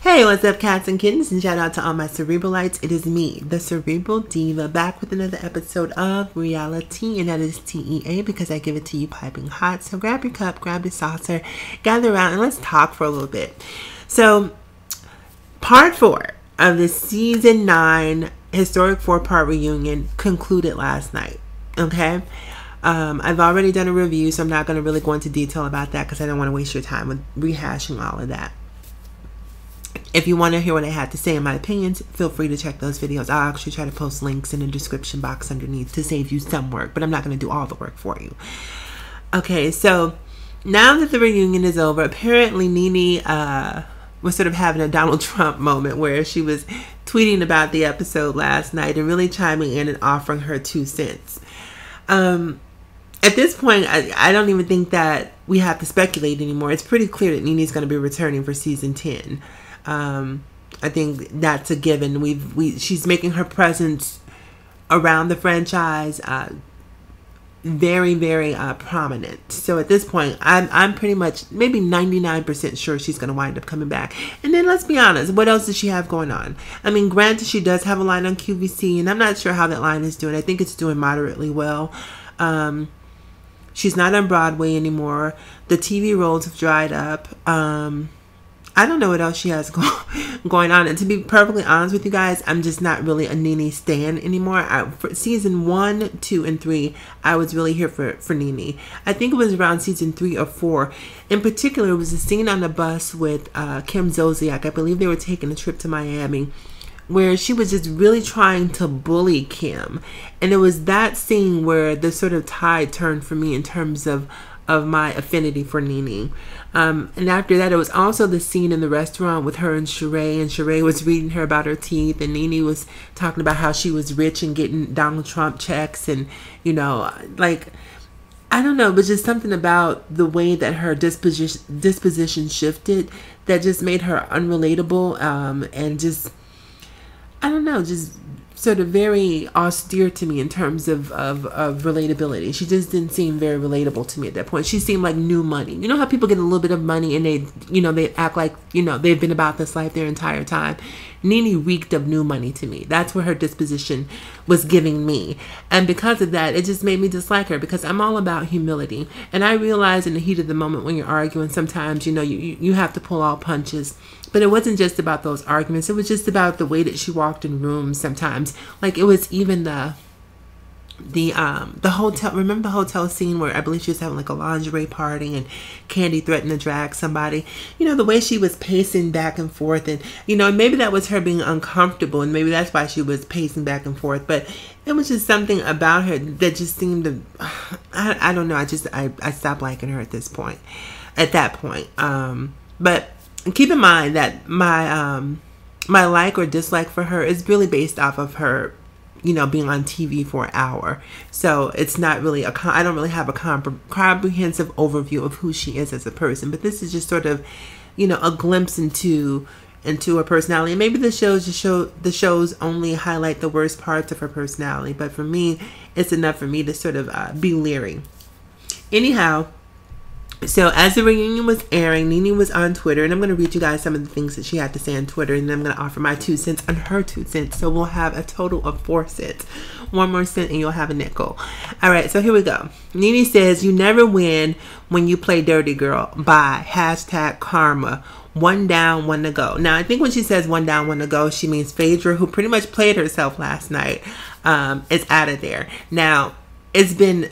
Hey, what's up, cats and kittens, and shout out to all my Cerebralites. It is me, the Cerebral Diva, back with another episode of RealiTEA, and that is TEA because I give it to you piping hot. So grab your cup, grab your saucer, gather around, and let's talk for a little bit. So, part 4 of the season 9 historic 4-part reunion concluded last night. Okay? I've already done a review, so I'm not going to really go into detail about that because I don't want to waste your time with rehashing all of that. If you want to hear what I had to say in my opinions, feel free to check those videos. I'll actually try to post links in the description box underneath to save you some work, but I'm not going to do all the work for you. Okay, so now that the reunion is over, apparently Nene was sort of having a Donald Trump moment where she was tweeting about the episode last night and really chiming in and offering her 2 cents. At this point, I don't even think that we have to speculate anymore. It's pretty clear that Nene's going to be returning for season 10. I think that's a given. She's making her presence around the franchise very, very prominent. So at this point, I'm pretty much maybe 99% sure she's going to wind up coming back. And then let's be honest, what else does she have going on? I mean, granted, she does have a line on QVC, and I'm not sure how that line is doing. I think it's doing moderately well. She's not on Broadway anymore. The TV roles have dried up. I don't know what else she has going on. And to be perfectly honest with you guys, I'm just not really a Nene stan anymore. For season 1, 2, and 3, I was really here for Nene. I think it was around season 3 or 4. In particular, it was a scene on the bus with Kim Zolciak. I believe they were taking a trip to Miami, where she was just really trying to bully Kim. And it was that scene where the sort of tide turned for me in terms of my affinity for Nene. And after that, it was also the scene in the restaurant with her and Sheree was reading her about her teeth, and Nene was talking about how she was rich and getting Donald Trump checks, and, you know, like, I don't know, but just something about the way that her disposition shifted that just made her unrelatable, and just, I don't know, just sort of very austere to me in terms of relatability. She just didn't seem very relatable to me at that point. She seemed like new money. You know how people get a little bit of money and they, you know, they act like, you know, they've been about this life their entire time. Nene reeked of new money to me. That's what her disposition was giving me. And because of that, it just made me dislike her, because I'm all about humility. And I realize in the heat of the moment when you're arguing, sometimes, you know, you have to pull all punches. But it wasn't just about those arguments. It was just about the way that she walked in rooms sometimes. Like, it was even the hotel. Remember the hotel scene where I believe she was having like a lingerie party and Candy threatened to drag somebody? You know, the way she was pacing back and forth, and, you know, maybe that was her being uncomfortable, and maybe that's why she was pacing back and forth. But it was just something about her that just seemed to, I don't know. I stopped liking her at that point. But keep in mind that my like or dislike for her is really based off of her, you know, being on TV for an hour. So it's not really I don't really have a comprehensive overview of who she is as a person. But this is just sort of, you know, a glimpse into her personality. And maybe the shows only highlight the worst parts of her personality. But for me, it's enough for me to sort of be leery. Anyhow, so as the reunion was airing, Nene was on Twitter, and I'm going to read you guys some of the things that she had to say on Twitter, and then I'm going to offer my 2 cents on her 2 cents. So we'll have a total of 4 cents. 1 more cent and you'll have a nickel. All right, so here we go. Nene says, "You never win when you play dirty, girl. Bye. #karma. 1 down, 1 to go." Now, I think when she says 1 down, 1 to go, she means Phaedra, who pretty much played herself last night, is out of there. Now, it's been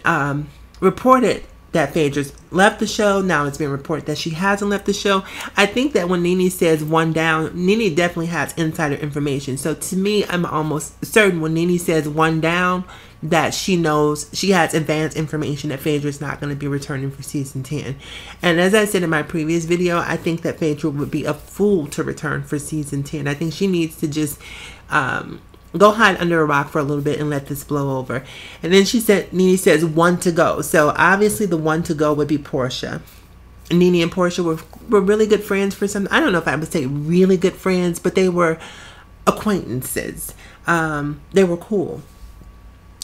reported that Phaedra's left the show. Now it's been reported that she hasn't left the show. I think that when Nene says 1 down, Nene definitely has insider information. So to me, I'm almost certain when Nene says 1 down, that she knows, she has advanced information that Phaedra's not going to be returning for season 10. And as I said in my previous video, I think that Phaedra would be a fool to return for season 10. I think she needs to just go hide under a rock for a little bit and let this blow over. And then Nene says 1 to go. So obviously the 1 to go would be Portia. Nene and Portia were really good friends for some. I don't know if I would say really good friends, but they were acquaintances. They were cool.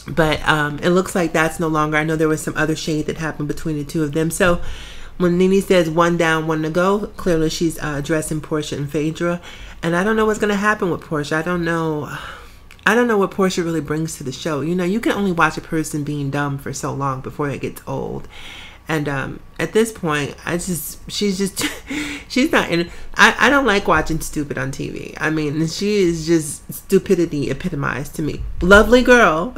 But it looks like that's no longer. I know there was some other shade that happened between the two of them. So When Nene says one down, one to go, clearly she's addressing Portia and Phaedra. And I don't know what's going to happen with Portia. I don't know what Portia really brings to the show. You know, you can only watch a person being dumb for so long before it gets old. And at this point, she's not in. I don't like watching stupid on TV. I mean, she is just stupidity epitomized to me. Lovely girl.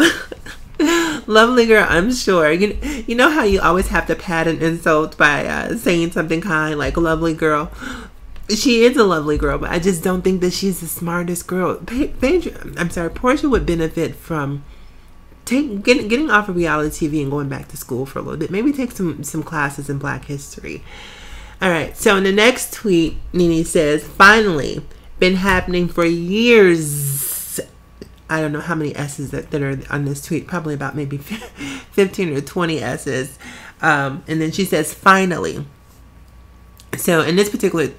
Lovely girl, I'm sure. You know how you always have to pad an insult by saying something kind, like lovely girl. She is a lovely girl, but I just don't think that she's the smartest girl. Portia would benefit from getting off of reality TV and going back to school for a little bit. Maybe take some classes in Black history. All right. So in the next tweet, Nene says, "Finally, been happening for years." I don't know how many S's that are on this tweet. Probably about maybe 15 or 20 S's. And then she says, "Finally." So in this particular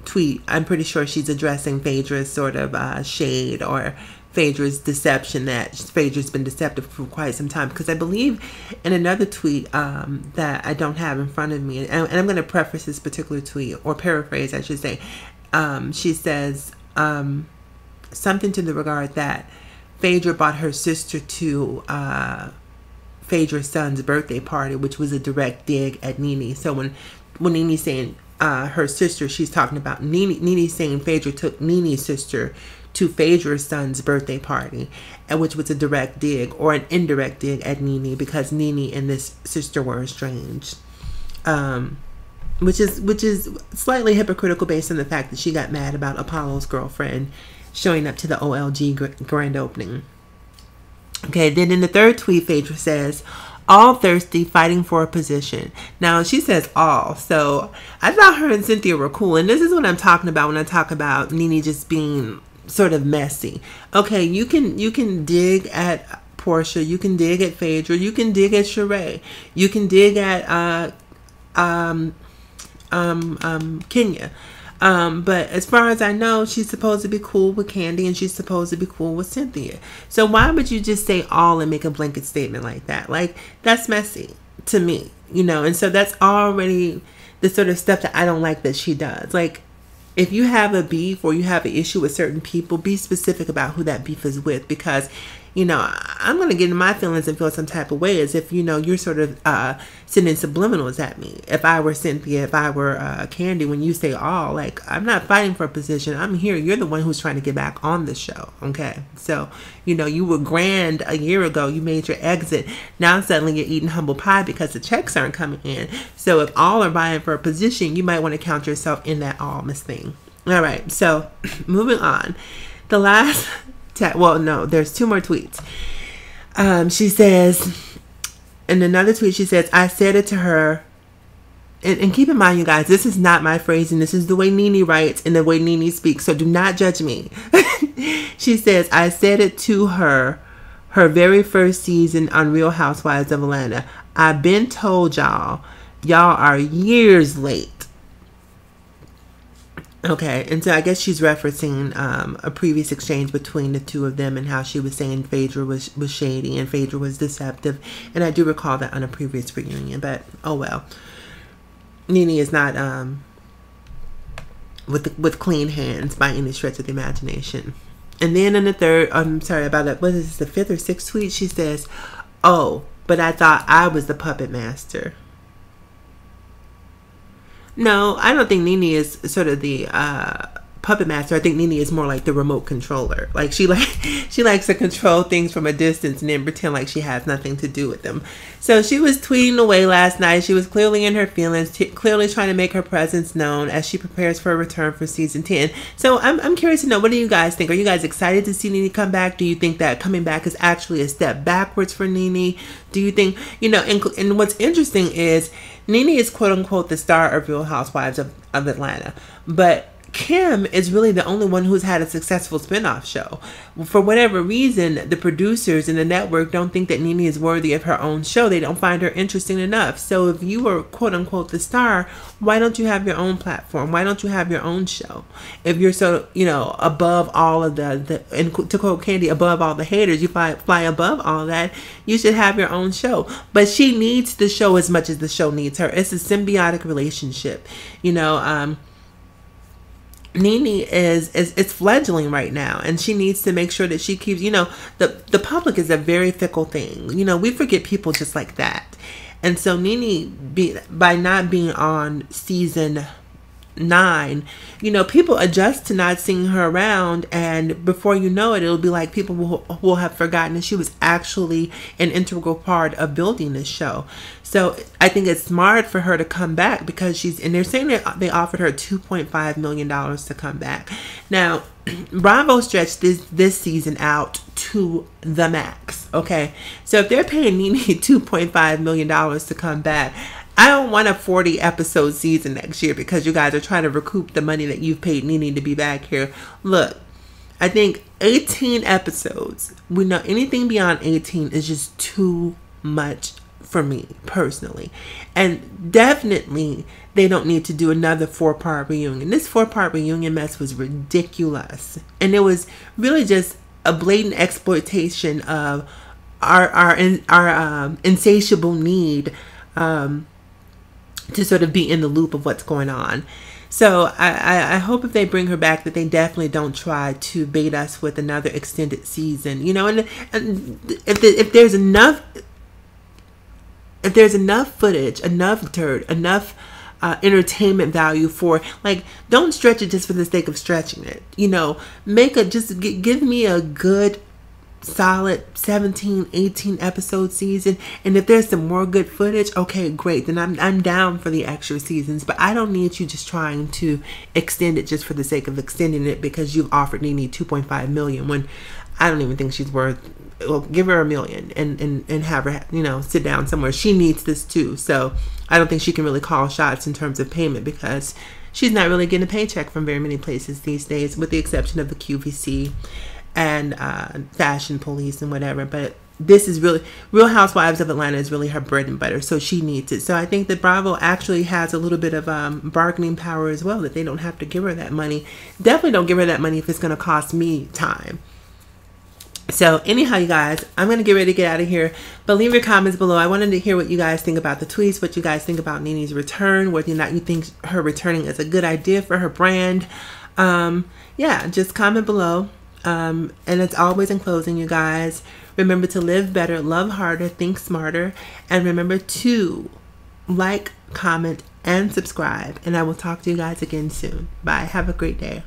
tweet, I'm pretty sure she's addressing Phaedra's sort of shade or Phaedra's deception, that Phaedra's been deceptive for quite some time. Because I believe in another tweet that I don't have in front of me, and I'm going to preface this particular tweet, or paraphrase I should say, she says something to the regard that Phaedra brought her sister to Phaedra's son's birthday party, which was a direct dig at Nene. So when Nene's saying her sister, she's talking about Nene saying Phaedra took Nene's sister to Phaedra's son's birthday party, which was a direct dig or an indirect dig at Nene, because Nene and this sister were estranged, which is slightly hypocritical based on the fact that she got mad about Apollo's girlfriend showing up to the OLG grand opening. Okay, then in the third tweet, Phaedra says, "All thirsty, fighting for a position." Now, she says all. So I thought her and Cynthia were cool. And this is what I'm talking about when I talk about Nene just being sort of messy. Okay, you can dig at Portia. You can dig at Phaedra. You can dig at Sheree. You can dig at Kenya. But as far as I know, she's supposed to be cool with Candy and she's supposed to be cool with Cynthia. So why would you just say all and make a blanket statement like that? Like, that's messy to me, you know? And so that's already the sort of stuff that I don't like that she does. Like, if you have a beef or you have an issue with certain people, be specific about who that beef is with, because, you know, I'm going to get in my feelings and feel some type of way as if, you know, you're sort of sending subliminals at me. If I were Cynthia, if I were Candy, when you say all, like, I'm not fighting for a position. I'm here. You're the one who's trying to get back on the show. Okay. So, you know, you were grand a year ago. You made your exit. Now suddenly you're eating humble pie because the checks aren't coming in. So if all are vying for a position, you might want to count yourself in that all, Miss Thing. All right. So moving on. The last... Well, no, there's two more tweets. She says, in another tweet, she says, "I said it to her," and keep in mind, you guys, this is not my phrasing. This is the way Nene writes and the way Nene speaks, so do not judge me. She says, "I said it to her very first season on Real Housewives of Atlanta. I've been told y'all are years late." Okay, and so I guess she's referencing a previous exchange between the two of them and how she was saying Phaedra was shady and Phaedra was deceptive. And I do recall that on a previous reunion, but oh well. Nene is not with clean hands by any stretch of the imagination. And then in the third, what is this, the fifth or sixth tweet, she says, "Oh, but I thought I was the puppet master." No, I don't think Nene is sort of the puppet master. I think Nene is more like the remote controller. Like she likes to control things from a distance and then pretend like she has nothing to do with them. So she was tweeting away last night. She was clearly in her feelings, clearly trying to make her presence known as she prepares for a return for season 10. So I'm curious to know, what do you guys think? Are you guys excited to see Nene come back? Do you think that coming back is actually a step backwards for Nene? Do you think, you know, and what's interesting is Nene is quote unquote the star of Real Housewives of Atlanta, but Kim is really the only one who's had a successful spinoff show. For whatever reason, the producers and the network don't think that Nene is worthy of her own show. They don't find her interesting enough. So if you were quote unquote the star, why don't you have your own platform? Why don't you have your own show? If you're so, above all of the and to quote Candy, above all the haters, you fly above all that, you should have your own show. But she needs the show as much as the show needs her. It's a symbiotic relationship. Nene is fledgling right now, and she needs to make sure that she keeps, the public is a very fickle thing. We forget people just like that. And so Nene, by not being on season 9, people adjust to not seeing her around, and before you know it, it'll be like people will have forgotten that she was actually an integral part of building this show. So I think it's smart for her to come back, because and they're saying that they offered her $2.5 million to come back. Now, Bravo stretched this season out to the max. Okay, so if they're paying Nene $2.5 million to come back, I don't want a 40 episode season next year, because you guys are trying to recoup the money that you've paid Nene to be back here. Look, I think 18 episodes, we know anything beyond 18 is just too much for me personally. And definitely they don't need to do another 4-part reunion. This 4-part reunion mess was ridiculous. And it was really just a blatant exploitation of our insatiable need to sort of be in the loop of what's going on. So I hope if they bring her back that they definitely don't try to bait us with another extended season. And if there's enough footage, enough dirt, enough entertainment value for, don't stretch it just for the sake of stretching it. Give me a good solid 17, 18 episode season, and if there's some more good footage, okay, great, then I'm down for the extra seasons. But I don't need you just trying to extend it just for the sake of extending it because you've offered Nene $2.5 million when I don't even think she's worth. Well, give her $1 million and have her sit down somewhere. She needs this too. So I don't think she can really call shots in terms of payment, because she's not really getting a paycheck from very many places these days, with the exception of the QVC and Fashion Police and whatever. But this is really, Real Housewives of Atlanta is really her bread and butter, so she needs it. So I think that Bravo actually has a little bit of bargaining power as well, that they don't have to give her that money. Definitely don't give her that money if it's going to cost me time. So anyhow, you guys, I'm going to get ready to get out of here, but leave your comments below. I wanted to hear what you guys think about the tweets, what you guys think about Nene's return, whether or not you think her returning is a good idea for her brand. Yeah, just comment below. And as always, in closing, you guys, remember to live better, love harder, think smarter, and remember to like, comment, and subscribe. And I will talk to you guys again soon. Bye. Have a great day.